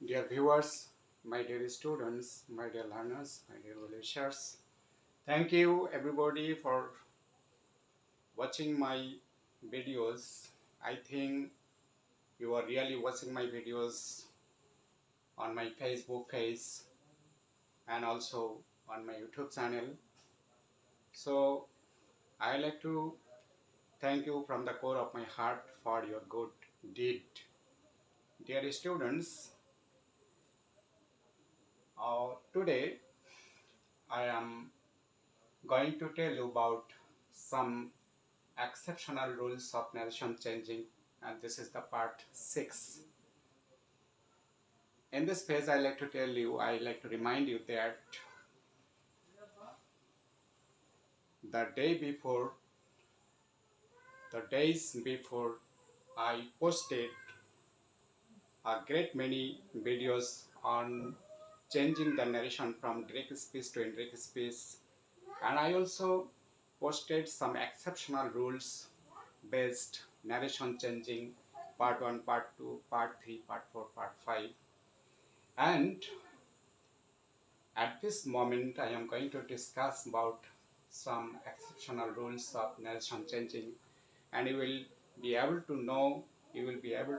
Dear viewers, my dear students, my dear learners, my dear well-wishers, thank you everybody for watching my videos. I think you are really watching my videos on my Facebook page and also on my YouTube channel. So I like to thank you from the core of my heart for your good deed. Dear students, today I am going to tell you about some exceptional rules of narration changing, and this is the part 6. In this phase, I like to remind you that the days before, I posted a great many videos on changing the narration from direct speech to indirect speech, and I also posted some exceptional rules based narration changing part 1, part 2, part 3, part 4, part 5. And at this moment, I am going to discuss about some exceptional rules of narration changing, and you will be able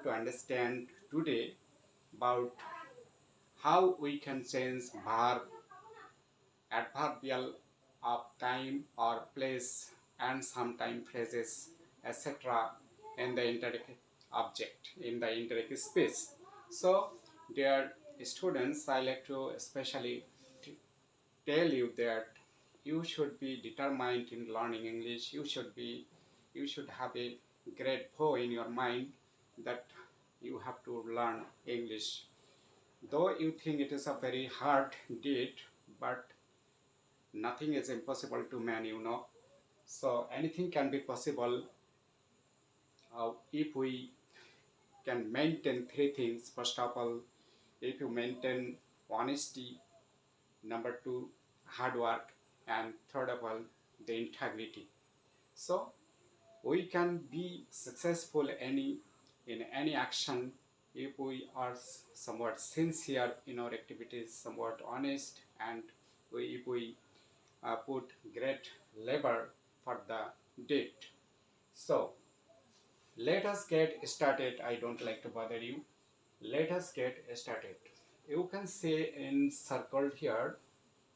to understand today about how we can change verb, adverbial of time or place, and sometime phrases, etc. in the indirect object, in the indirect speech. So, dear students, I like to especially tell you that you should be determined in learning English. You should have a great goal in your mind that you have to learn English. Though you think it is a very hard deed, but nothing is impossible to man. So anything can be possible if we can maintain three things. First of all, if you maintain honesty, number two, hard work, and third of all, the integrity. So we can be successful in any action if we are somewhat sincere in our activities, somewhat honest, and if we put great labor for the deed. So let us get started. I don't like to bother you. Let us get started. You can say in circled here,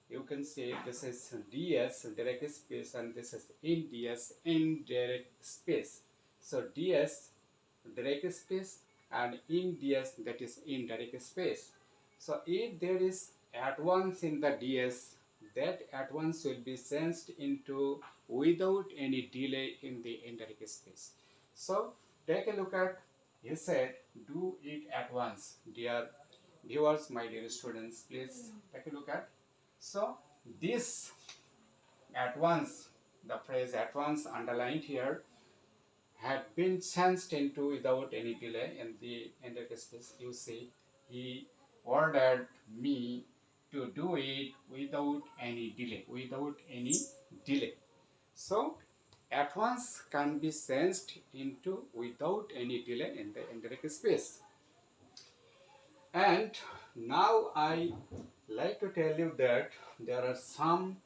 you can say this is ds direct space and this is in ds indirect space. So ds direct space and in ds, that is indirect space. So if there is at once in the ds, that at once will be sensed into without any delay in the indirect space. So take a look at, he said, do it at once. Dear viewers, my dear students, please take a look at. So this at once, the phrase at once underlined here, had been changed into without any delay in the indirect space. You see, he ordered me to do it without any delay, without any delay. So at once can be changed into without any delay in the indirect space. And now I like to tell you that there are some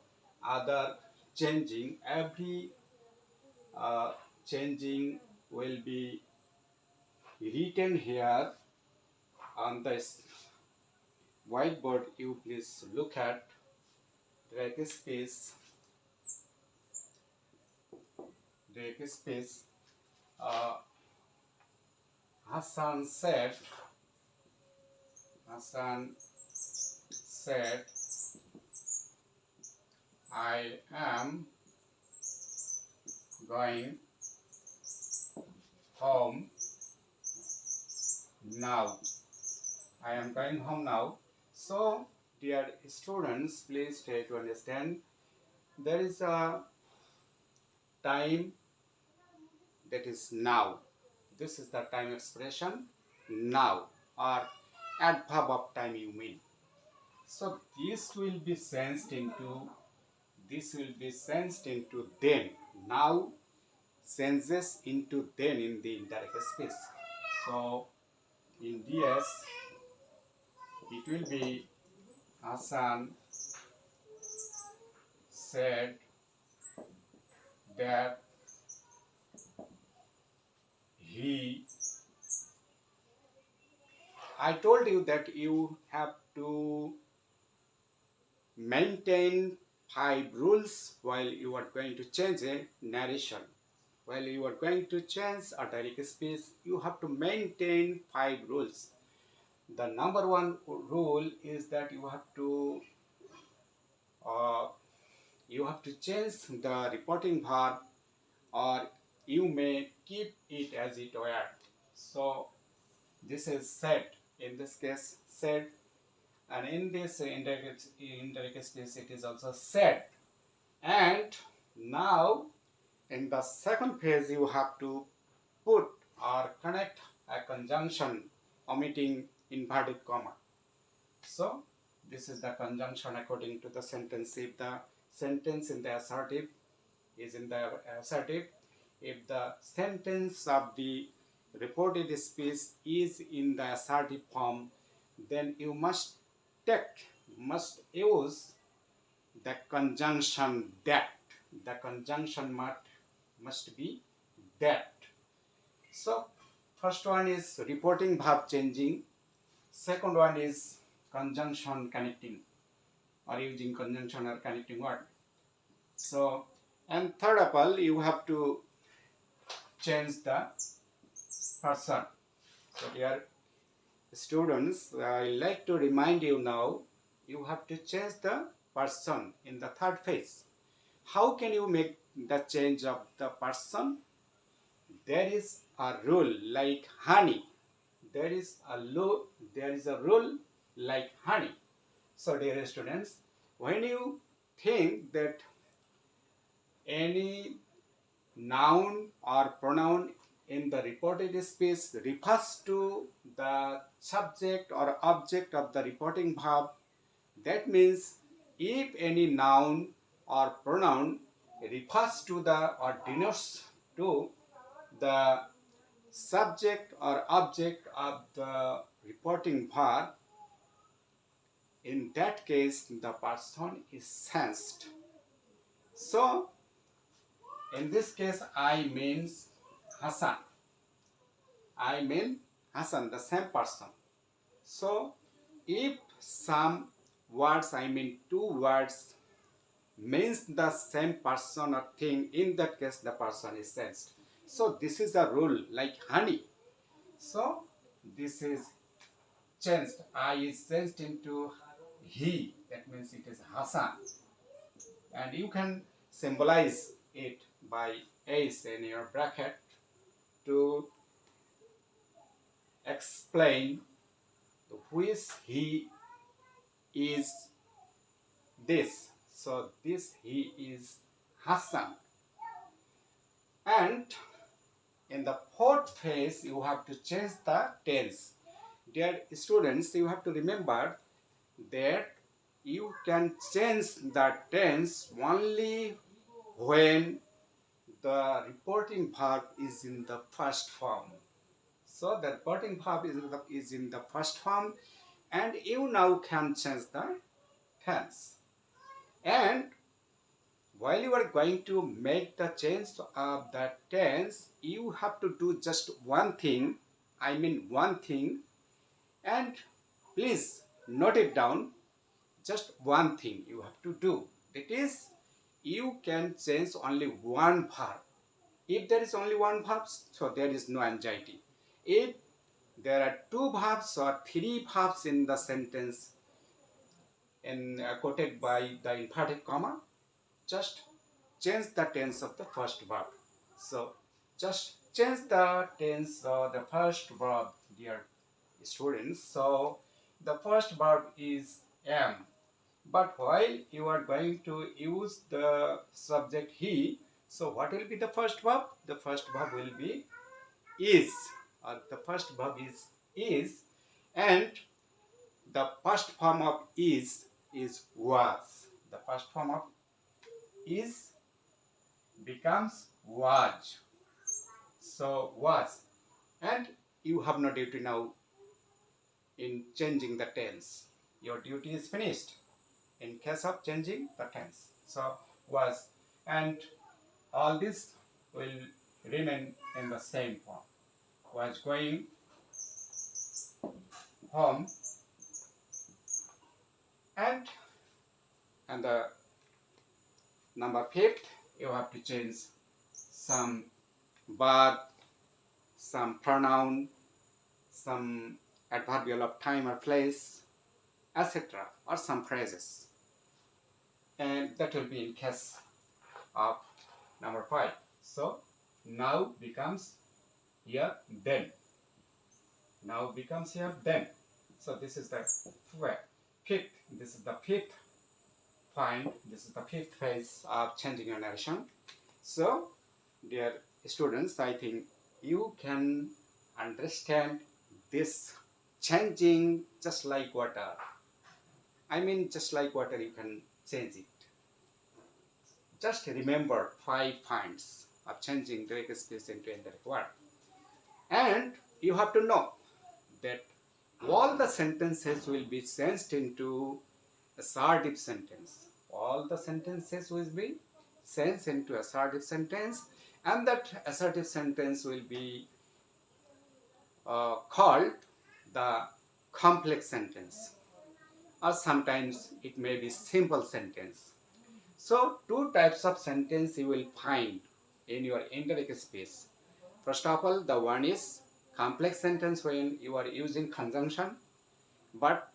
other changing. Every changing will be written here on this whiteboard. You please look at direct space, direct space. Hassan said, I am going home now. I am going home now. So, dear students, please try to understand. There is a time that is now. This is the time expression now, or adverb of time you mean. So this will be sensed into then. Now senses into then in the indirect space. So in DS it will be Hassan said that he. I told you that you have to maintain 5 rules while you are going to change a narration. While you are going to change a direct speech, you have to maintain 5 rules. The number one rule is that uh, you have to change the reporting verb, or you may keep it as it were. So this is said. In this case, said, and in this indirect speech, it is also said. And now in the second phase, you have to put or connect a conjunction omitting inverted comma. So this is the conjunction according to the sentence. If the sentence in the assertive is in the assertive, if the sentence of the reported speech is in the assertive form, then you must use the conjunction that. The conjunction must be that. So first one is reporting verb changing. Second one is conjunction connecting, or using conjunction or connecting word. So, and third of all, you have to change the person. So dear students, I like to remind you now, you have to change the person in the third phase. How can you make the change of the person? There is a rule like honey. There is a rule like honey. So dear students, when you think that any noun or pronoun in the reported speech refers to the subject or object of the reporting verb, that means if any noun or pronoun refers to the or denotes to the subject or object of the reporting verb, in that case the person is sensed. So in this case, I means Hassan. I mean Hassan, the same person. So if some words, I mean 2 words, means the same person or thing, in that case the person is sensed. So this is the rule like honey. So this is changed. I is changed into he. That means it is Hassan. And you can symbolize it by ace in your bracket to explain which he is this. So this he is Hassan. And in the fourth phase, you have to change the tense. Dear students, you have to remember that you can change the tense only when the reporting verb is in the first form. So the reporting verb is in the first form, and you now can change the tense. And while you are going to make the change of the tense, you have to do just one thing. I mean one thing, and please note it down. Just one thing you have to do. That is, you can change only one verb. If there is only one verb, so there is no anxiety. If there are 2 verbs or 3 verbs in the sentence quoted by the inverted comma, just change the tense of the first verb. So just change the tense of the first verb, dear students. So the first verb is am. But while you are going to use the subject he, so what will be the first verb? The first verb will be is. The first verb is, and the first form of is was. The first form of is becomes was. So was, and you have no duty now in changing the tense. Your duty is finished in case of changing the tense. So was, and all this will remain in the same form. Was going home, and the number fifth, you have to change some verb, some pronoun, some adverbial of time or place, etc., or some phrases. And that will be in case of number 5. So now becomes here then. Now becomes here then. So this is the fifth. This is the fifth point. This is the fifth phase of changing your narration. So, dear students, I think you can understand this changing just like water. I mean, just like water, you can change it. Just remember 5 points of changing direct speech into indirect word. And you have to know that all the sentences will be changed into assertive sentence. All the sentences will be changed into assertive sentence, and that assertive sentence will be called the complex sentence, or sometimes it may be simple sentence. So 2 types of sentence you will find in your indirect speech. First of all, the one is complex sentence when you are using conjunction, but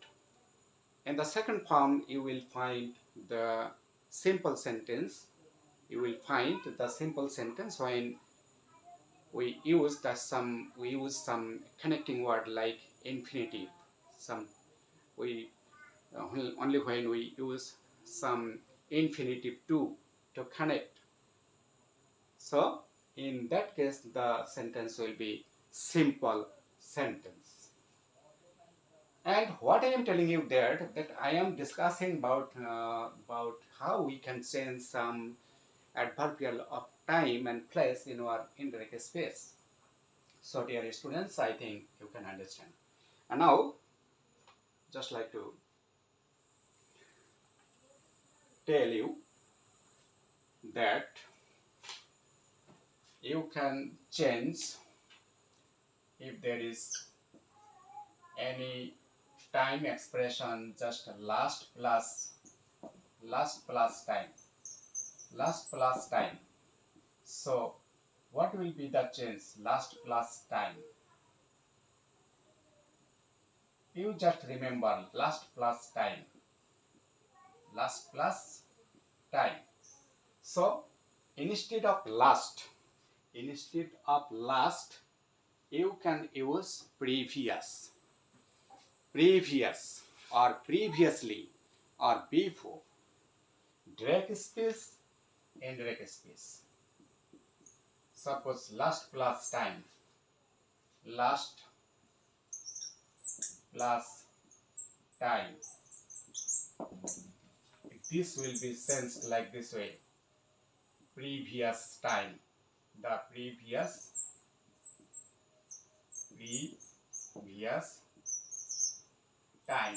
in the second form you will find the simple sentence. You will find the simple sentence when we use some connecting word like infinitive. Only when we use some infinitive to connect. So in that case the sentence will be simple sentence. And what I am telling you that I am discussing about how we can change some adverbial of time and place in our indirect space. So dear students, I think you can understand. And now, just like to tell you that you can change if there is any time expression, just last plus time. So what will be the change? Last plus time. You just remember last plus time. So instead of last, you can use previous or previously or before. Direct speech, indirect speech. Suppose last plus time. This will be sensed like this way. Previous time. The previous time.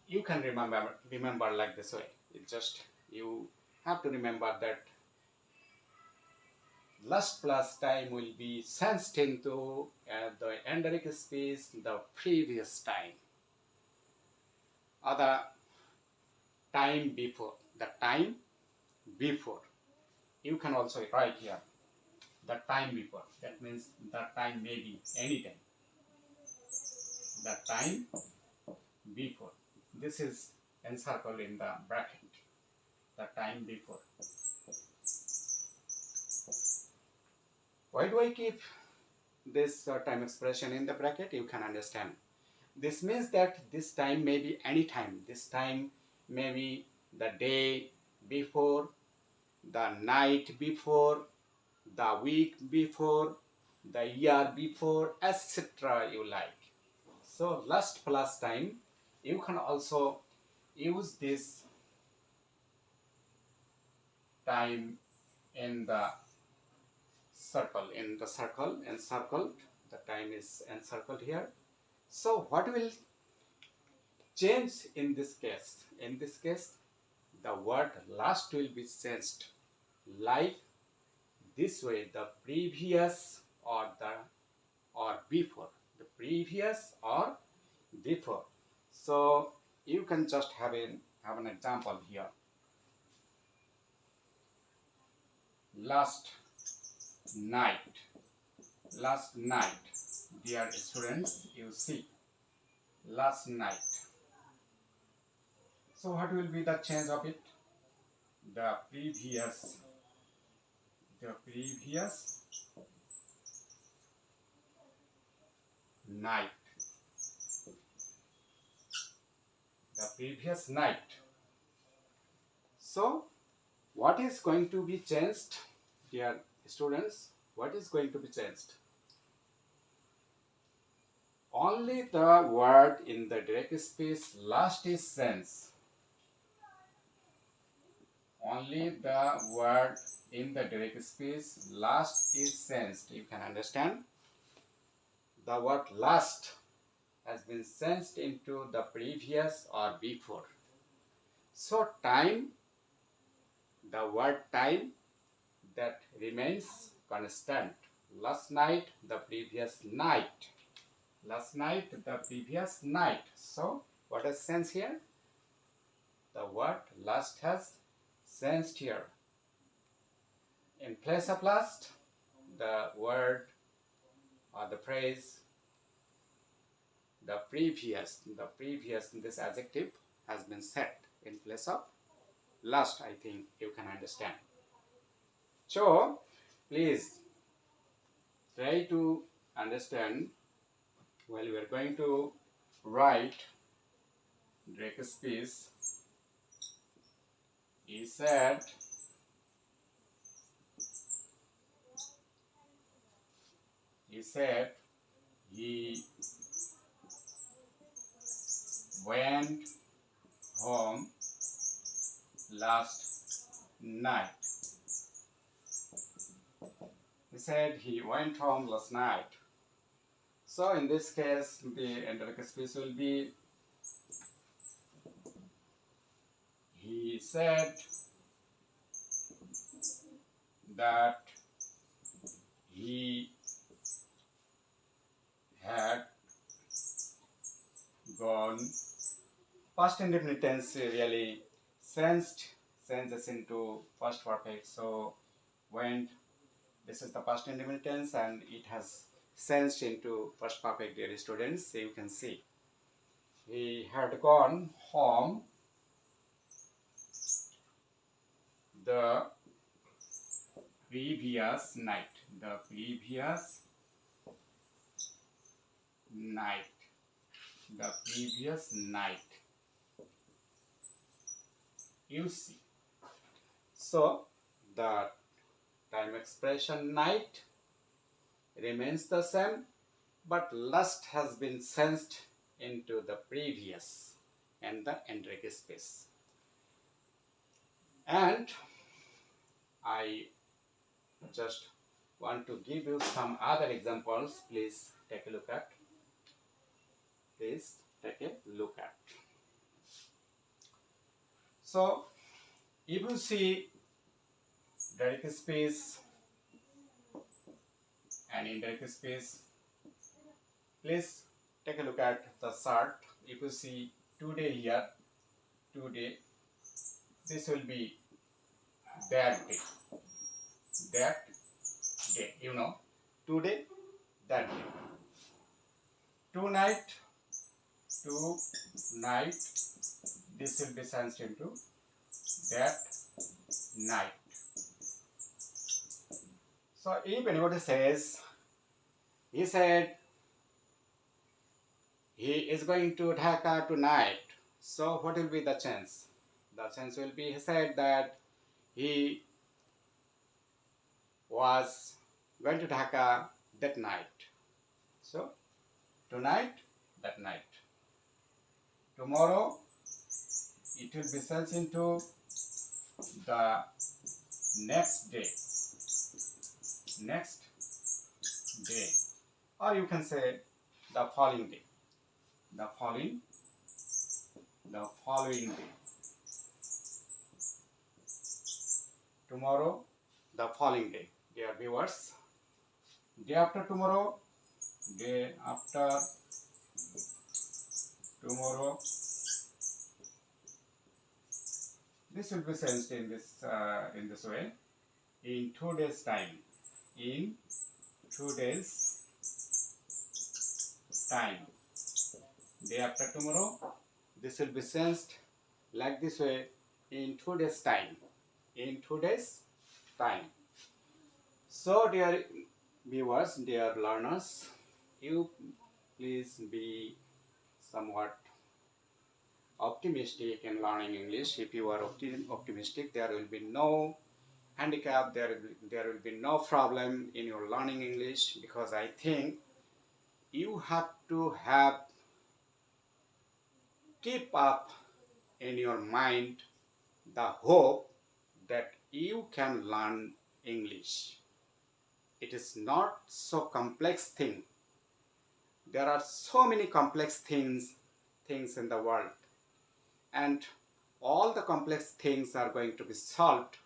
You can remember like this way. You have to remember that last plus time will be sensed into the indirect speech the previous time, or the time before. You can also write here the time before. That means the time may be any time. The time before. This is encircled in the bracket. The time before. Why do I keep this time expression in the bracket? You can understand. This means that this time may be any time. This time may be the day before, the night before, the week before, the year before, etc. you like. So last plus time, you can also use this time in the circle. Encircled. The time is encircled here. So what will change in this case? In this case, the word last will be changed like this way: the previous or the or before, the previous or before. So you can just have an example here. Last night, last night, dear students, you see, last night. So what will be the change of it? The previous night, the previous night. So what is going to be changed, dear students? What is going to be changed? Only the word in the direct space last is changed. Only the word in the direct space last is changed. You can understand? The word last has been changed into the previous or before. So time, the word time, that remains constant. Last night, the previous night. Last night, the previous night. So what has changed here? The word last has changed here. In place of last, the word or the phrase the previous, this adjective has been set in place of last. I think you can understand. So please try to understand while we are going to write direct speech. He said, he went home last night. He said he went home last night. So in this case, the indirect speech will be, he said that he had gone. Past indefinite tense really changes into past perfect. So went, this is the past indefinite tense, and it has changed into past perfect, dear students. So you can see he had gone home the previous night. The previous night. The previous night. You see. So the time expression night remains the same, but last has been changed into the previous and the indirect space. And I just want to give you some other examples. Please take a look at. Please take a look at. So if you see direct space and indirect space, please take a look at the chart. If you see today here, today, this will be that day. That day, you know, today, that day. Tonight, this will be changed into that night. So if anybody says, he said he is going to Dhaka tonight, so what will be the chance? The chance will be, he said that he was going to Dhaka that night. So tonight, that night. Tomorrow, it will be changed into the next day. Next day. Or you can say the following day. the following day. Tomorrow, the following day. Dear viewers, day after tomorrow, day after tomorrow. This will be sensed in this way. In 2 days time. In 2 days time. Day after tomorrow. This will be sensed like this way. In 2 days time. In 2 days time. So dear viewers, dear learners, you please be somewhat optimistic in learning English. If you are optimistic, there will be no handicap, there will be no problem in your learning English, because I think you have to keep up in your mind the hope that you can learn English. It is not so complex thing. There are so many complex things in the world, and all the complex things are going to be solved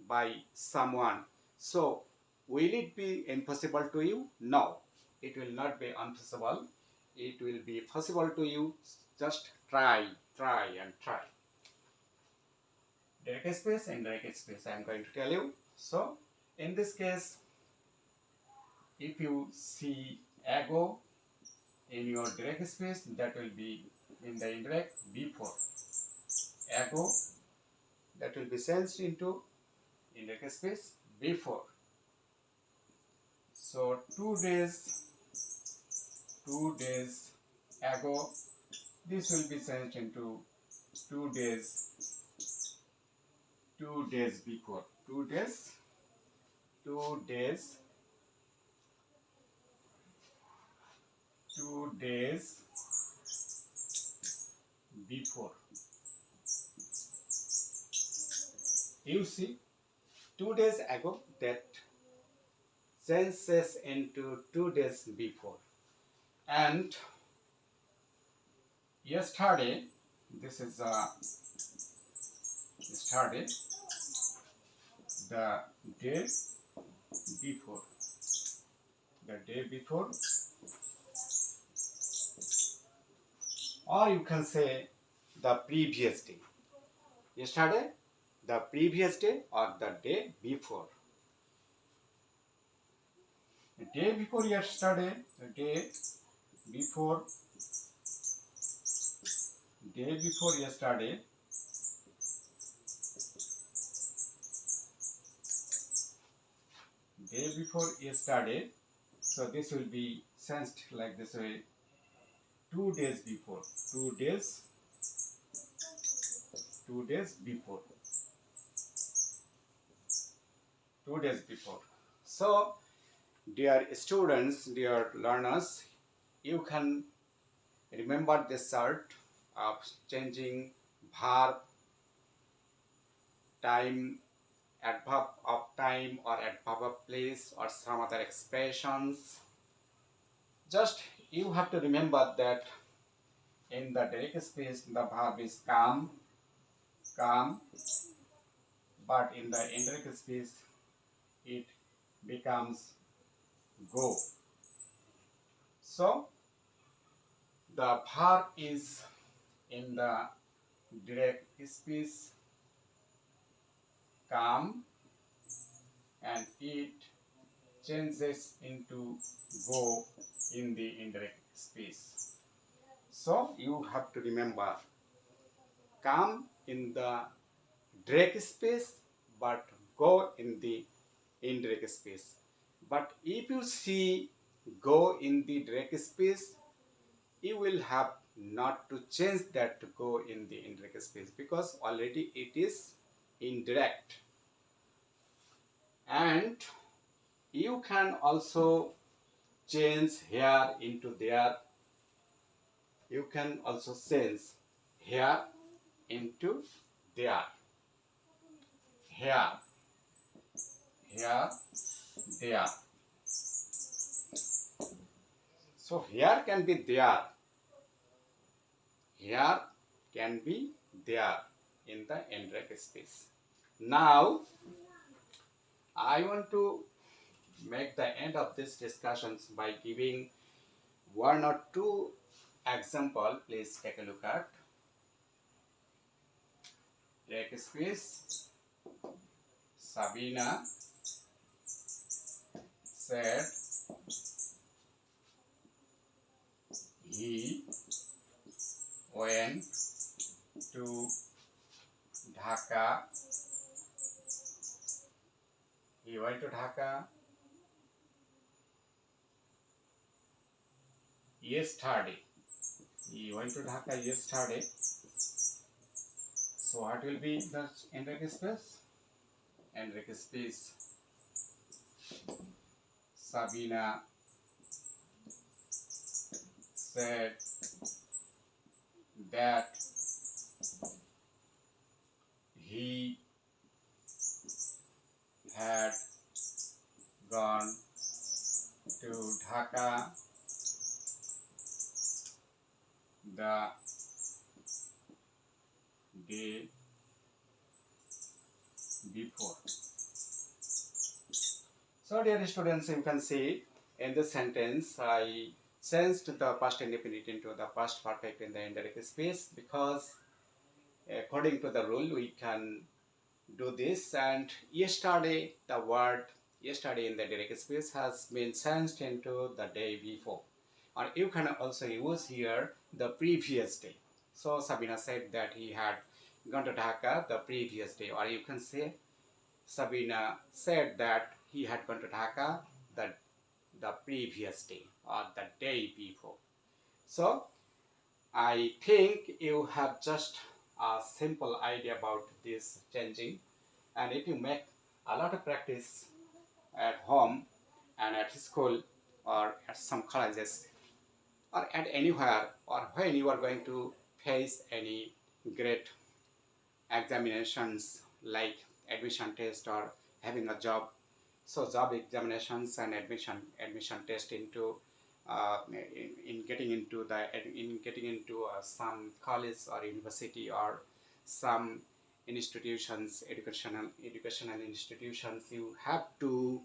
by someone. So will it be impossible to you? No, it will not be impossible. It will be possible to you. Just try and try. Direct space, indirect space, I am going to tell you. So in this case, if you see ago in your direct space, that will be in the indirect before. Ago, that will be sensed into indirect space before. So 2 days ago, this will be sensed into 2 days before. 2 days before. You see, 2 days ago, that senses into 2 days before. And yesterday, this is yesterday, the day before. The day before, or you can say the previous day. Yesterday, the previous day, or the day before. The day before yesterday, the day before yesterday, day before yesterday. So this will be sensed like this way. 2 days before. 2 days before. 2 days before. So dear students, dear learners, you can remember this art of changing verb, time, adverb of time, or adverb of place, or some other expressions. Just you have to remember that in the direct space the verb is come, but in the indirect space it becomes go. So the verb is in the direct space come, and it changes into go in the indirect space. So you have to remember come in the direct space but go in the indirect space. But if you see go in the direct space, you will have not to change that to go in the indirect space, because already it is indirect. And you can also change here into there. You can also change here into there. Here, there. So here can be there. here can be there in the Nrrration space. Now, I want to make the end of this discussions by giving one or two example. Please take a look at Nrrration space. Sabina said he went to Dhaka. He went to Dhaka yesterday. He went to Dhaka yesterday. So what will be the Nrrration space? Nrrration space. Sabina said that he had gone to Dhaka the day before. So dear students, you can see in this sentence I changed the past indefinite into the past perfect in the Nrrration space because according to the rule we can do this, and yesterday the word yesterday in the Nrrration space has been changed into the day before, or you can also use here the previous day. So Sabina said that he had gone to Dhaka the previous day, or you can say Sabina said that he had gone to Dhaka the previous day or the day before. So I think you have just a simple idea about this changing, and if you make a lot of practice at home and at school or at some colleges or at anywhere, or when you are going to face any great examinations like admission test or having a job, so job examinations and admission test into in getting into some college or university or some institutions, educational institutions, you have to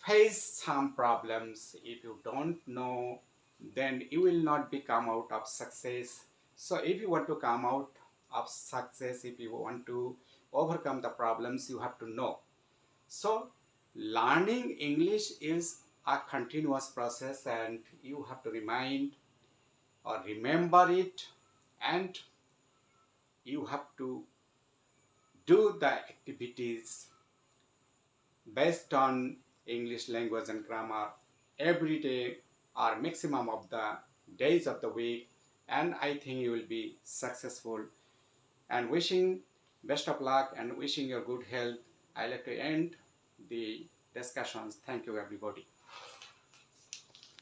face some problems. If you don't know, then you will not be come out of success. So if you want to come out of success, if you want to overcome the problems, you have to know. So learning English is a continuous process, and you have to remind or remember it, and you have to do the activities based on English language and grammar every day or maximum of the days of the week, and I think you will be successful. And wishing best of luck and wishing your good health, I like to end the discussions. Thank you everybody.